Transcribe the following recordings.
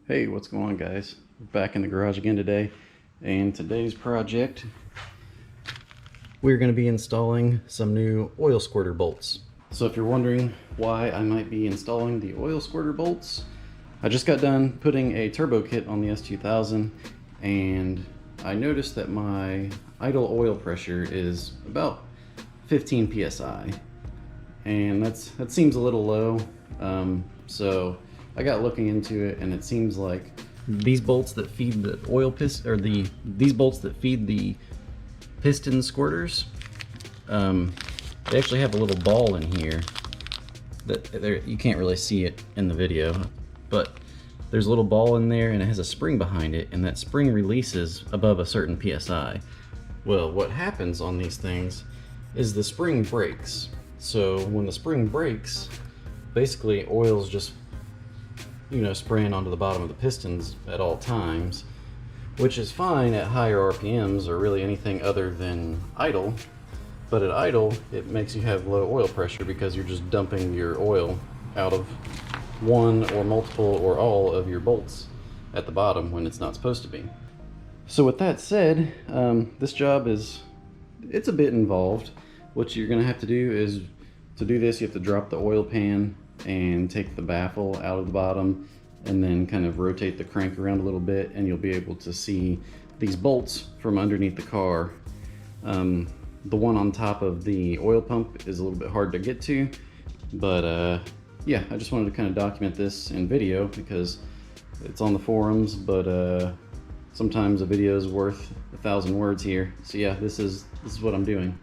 Hey, what's going on, guys? We're back in the garage again today, and today's project we're going to be installing some new oil squirter bolts. So if you're wondering why I might be installing the oil squirter bolts, I just got done putting a turbo kit on the S2000 and I noticed that my idle oil pressure is about 15 psi, and that seems a little low. So I got looking into it, and it seems like these bolts that feed the oil piston, or these bolts that feed the piston squirters, they actually have a little ball in here that you can't really see it in the video, but there's a little ball in there and it has a spring behind it, and that spring releases above a certain psi. Well, what happens on these things is the spring breaks. So when the spring breaks, basically oil's just, spraying onto the bottom of the pistons at all times, which is fine at higher RPMs or really anything other than idle. But at idle, it makes you have low oil pressure because you're just dumping your oil out of one or multiple or all of your bolts at the bottom when it's not supposed to be. So with that said, this job it's a bit involved. What you're gonna have to do is, to do this, you have to drop the oil pan and take the baffle out of the bottom and then kind of rotate the crank around a little bit, and you'll be able to see these bolts from underneath the car. The one on top of the oil pump is a little bit hard to get to, but yeah, I just wanted to kind of document this in video because it's on the forums, but sometimes a video is worth 1,000 words here. So yeah, this is what I'm doing.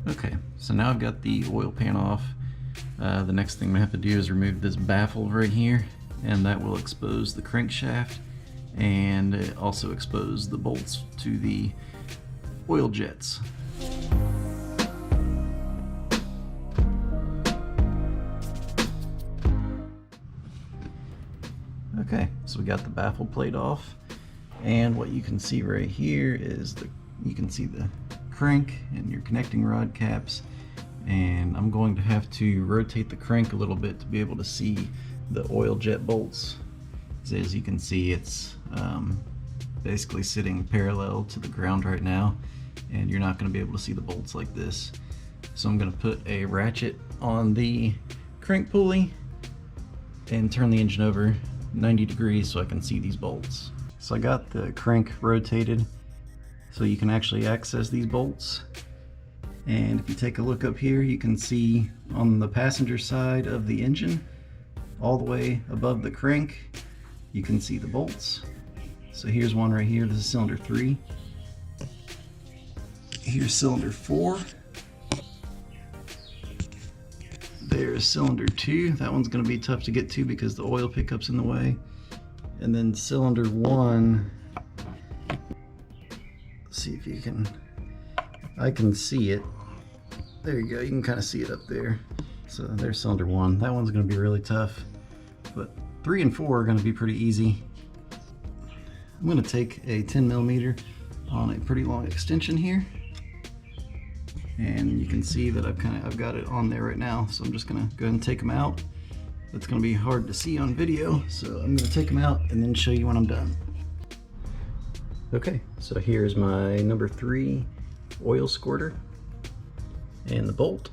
Okay, so now I've got the oil pan off. The next thing we have to do is remove this baffle right here, and that will expose the crankshaft, and it also expose the bolts to the oil jets. Okay, so we got the baffle plate off, and what you can see right here is you can see the crank and your connecting rod caps, and I'm going to have to rotate the crank a little bit to be able to see the oil jet bolts. As you can see, it's basically sitting parallel to the ground right now, and you're not going to be able to see the bolts like this. So I'm going to put a ratchet on the crank pulley and turn the engine over 90 degrees so I can see these bolts. So I got the crank rotated so you can actually access these bolts. And if you take a look up here, you can see on the passenger side of the engine, all the way above the crank, you can see the bolts. So here's one right here. This is cylinder 3. Here's cylinder 4. There's cylinder 2. That one's going to be tough to get to because the oil pickup's in the way. And then cylinder 1. Let's see if you can. I can see it. There you go. You can kind of see it up there. So there's cylinder 1. That one's going to be really tough. But 3 and 4 are going to be pretty easy. I'm going to take a 10mm on a pretty long extension here, and you can see that I've got it on there right now. So I'm just going to go ahead and take them out. That's going to be hard to see on video, so I'm going to take them out and then show you when I'm done. Okay, so here's my number 3 oil squirter and the bolt.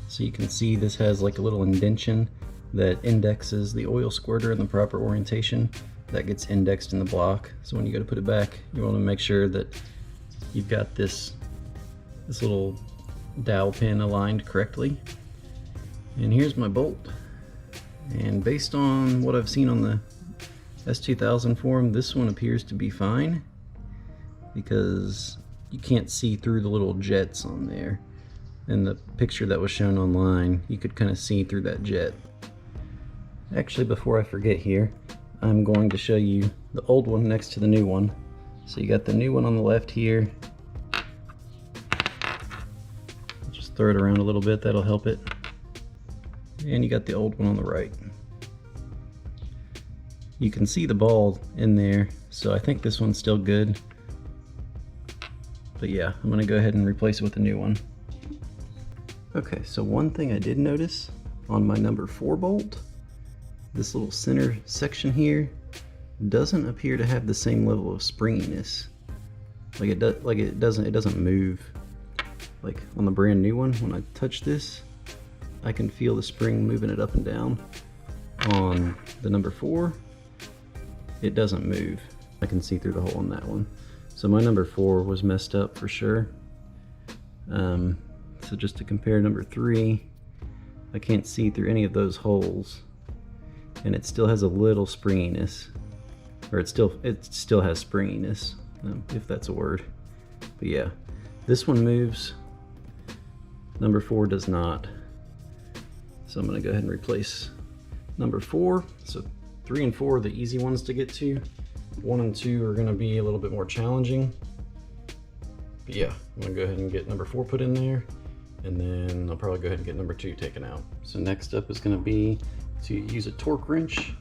So you can see this has like a little indentation that indexes the oil squirter in the proper orientation. That gets indexed in the block. So when you go to put it back, you want to make sure that you've got this little dowel pin aligned correctly. And here's my bolt. And based on what I've seen on the S2000 forum, this one appears to be fine because you can't see through the little jets on there. In the picture that was shown online, you could kind of see through that jet. Actually, before I forget here, I'm going to show you the old one next to the new one. So you got the new one on the left here. Just throw it around a little bit, that'll help it. And you got the old one on the right. You can see the ball in there, so I think this one's still good. But yeah, I'm gonna go ahead and replace it with a new one. Okay, so one thing I did notice on my number 4 bolt, this little center section here doesn't appear to have the same level of springiness. It doesn't move. Like on the brand new one, when I touch this, I can feel the spring moving it up and down. On the number 4, it doesn't move. I can see through the hole in that one. So my number 4 was messed up for sure. So just to compare number 3, I can't see through any of those holes, and it still has a little springiness, or it still has springiness, if that's a word. But yeah, this one moves. Number 4 does not. So I'm gonna go ahead and replace number 4. So 3 and 4 are the easy ones to get to. 1 and 2 are gonna be a little bit more challenging. But yeah, I'm gonna go ahead and get number 4 put in there, and then I'll probably go ahead and get number 2 taken out. So next up is gonna be to use a torque wrench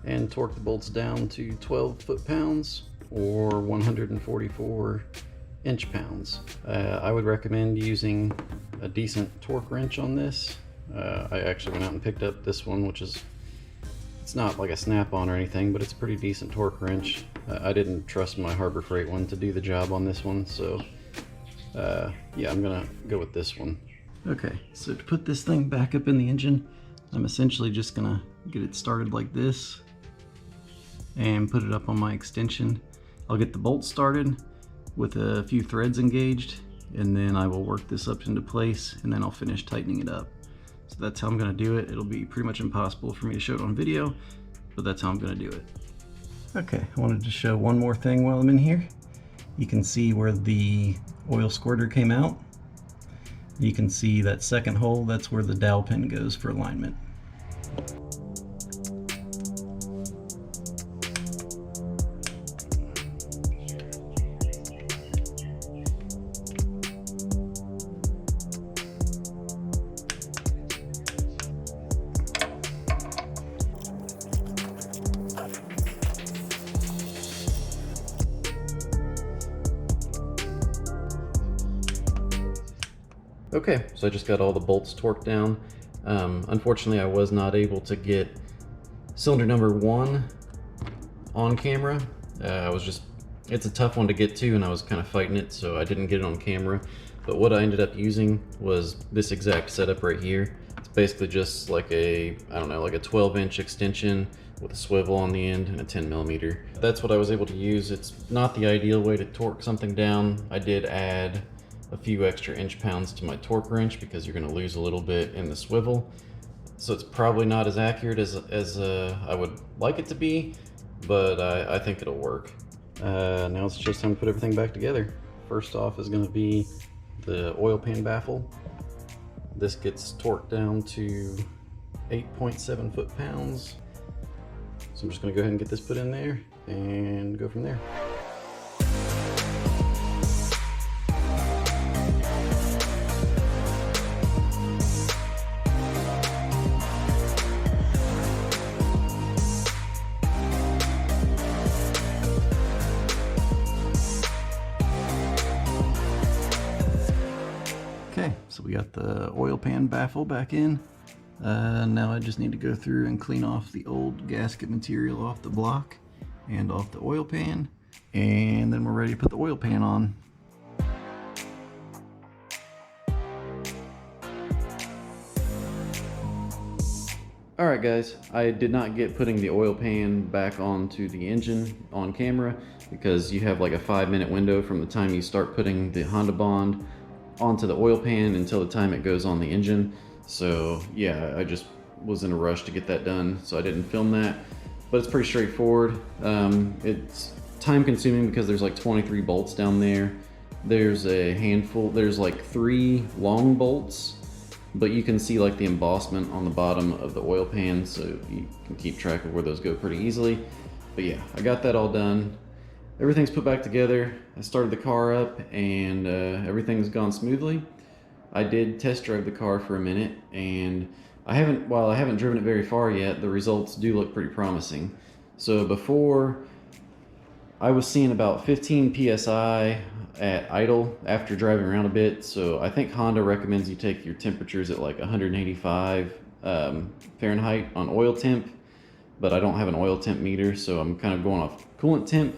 and torque the bolts down to 12 foot-pounds or 144 inch-pounds. I would recommend using a decent torque wrench on this. I actually went out and picked up this one, which is, it's not like a snap-on or anything, but it's a pretty decent torque wrench. I didn't trust my Harbor Freight one to do the job on this one, so yeah, I'm gonna go with this one. Okay, so to put this thing back up in the engine, I'm essentially just gonna get it started like this and put it up on my extension. I'll get the bolt started with a few threads engaged, and then I will work this up into place, and then I'll finish tightening it up. So that's how I'm gonna do it. It'll be pretty much impossible for me to show it on video, but that's how I'm gonna do it. Okay, I wanted to show one more thing while I'm in here. You can see where the oil squirter came out. You can see that second hole, that's where the dowel pin goes for alignment. Okay, so I just got all the bolts torqued down. Unfortunately, I was not able to get cylinder number 1 on camera. It's a tough one to get to, and I was kind of fighting it, so I didn't get it on camera. But what I ended up using was this exact setup right here. It's basically just like a 12-inch extension with a swivel on the end and a 10mm. That's what I was able to use. It's not the ideal way to torque something down. I did add a few extra inch-pounds to my torque wrench because you're going to lose a little bit in the swivel. So it's probably not as accurate as I would like it to be, but I think it'll work. Now it's just time to put everything back together. First off is going to be the oil pan baffle. This gets torqued down to 8.7 foot-pounds. So I'm just going to go ahead and get this put in there and go from there. Okay, so we got the oil pan baffle back in. Now I just need to go through and clean off the old gasket material off the block and off the oil pan, and then we're ready to put the oil pan on. Alright guys, I did not get putting the oil pan back onto the engine on camera because you have like a 5-minute window from the time you start putting the Honda Bond onto the oil pan until the time it goes on the engine. So yeah, I just was in a rush to get that done, so I didn't film that. But it's pretty straightforward. It's time consuming because there's like 23 bolts down there. There's a handful, there's like 3 long bolts, but you can see like the embossment on the bottom of the oil pan, so you can keep track of where those go pretty easily. But yeah, I got that all done. Everything's put back together. I started the car up and everything's gone smoothly. I did test drive the car for a minute, and while I haven't driven it very far yet, the results do look pretty promising. So before, I was seeing about 15 psi at idle after driving around a bit. So I think Honda recommends you take your temperatures at like 185 Fahrenheit on oil temp, but I don't have an oil temp meter, so I'm kind of going off coolant temp.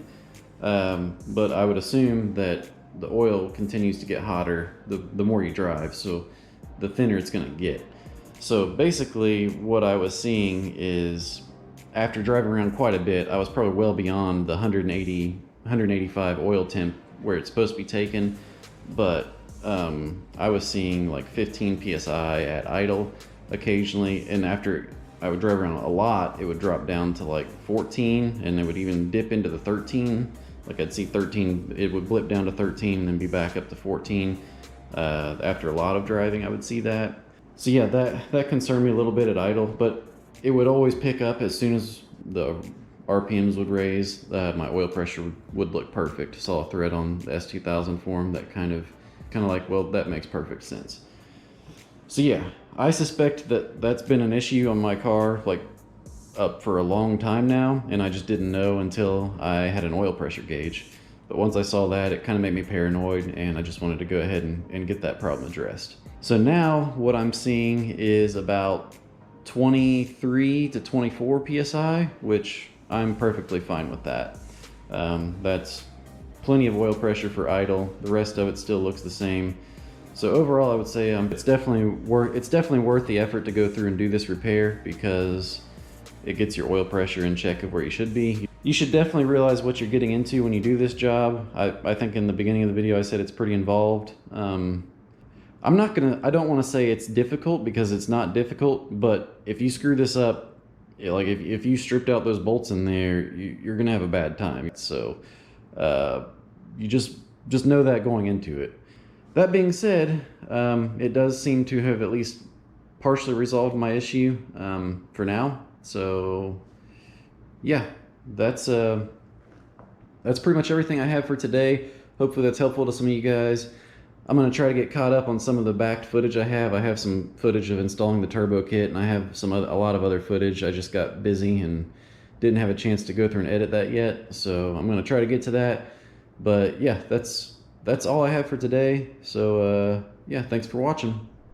But I would assume that the oil continues to get hotter the more you drive, so the thinner it's going to get. So basically what I was seeing is, after driving around quite a bit, I was probably well beyond the 185 oil temp where it's supposed to be taken, but I was seeing like 15 psi at idle occasionally, and after I would drive around a lot, it would drop down to like 14, and it would even dip into the 13. Like I'd see 13, it would blip down to 13 and then be back up to 14. After a lot of driving, I would see that. So yeah, that concerned me a little bit at idle, but it would always pick up as soon as the RPMs would raise. My oil pressure would look perfect. Saw a thread on the S2000 forum that kind of like, well, that makes perfect sense. So yeah, I suspect that that's been an issue on my car like up for a long time now, and I just didn't know until I had an oil pressure gauge. But once I saw that, it kind of made me paranoid, and I just wanted to go ahead and get that problem addressed. So now what I'm seeing is about 23 to 24 psi, which I'm perfectly fine with that. That's plenty of oil pressure for idle. The rest of it still looks the same. So overall, I would say it's definitely worth the effort to go through and do this repair, because it gets your oil pressure in check of where you should be. You should definitely realize what you're getting into when you do this job. I think in the beginning of the video I said it's pretty involved. I don't want to say it's difficult, because it's not difficult, but if you screw this up, like if you stripped out those bolts in there, you're gonna have a bad time. So you just know that going into it. That being said, it does seem to have at least partially resolved my issue for now. So yeah, that's pretty much everything I have for today. Hopefully that's helpful to some of you guys. I'm going to try to get caught up on some of the backed footage I have. I have some footage of installing the turbo kit, and I have a lot of other footage. I just got busy and didn't have a chance to go through and edit that yet. So I'm going to try to get to that. But yeah, that's all I have for today. So yeah, thanks for watching.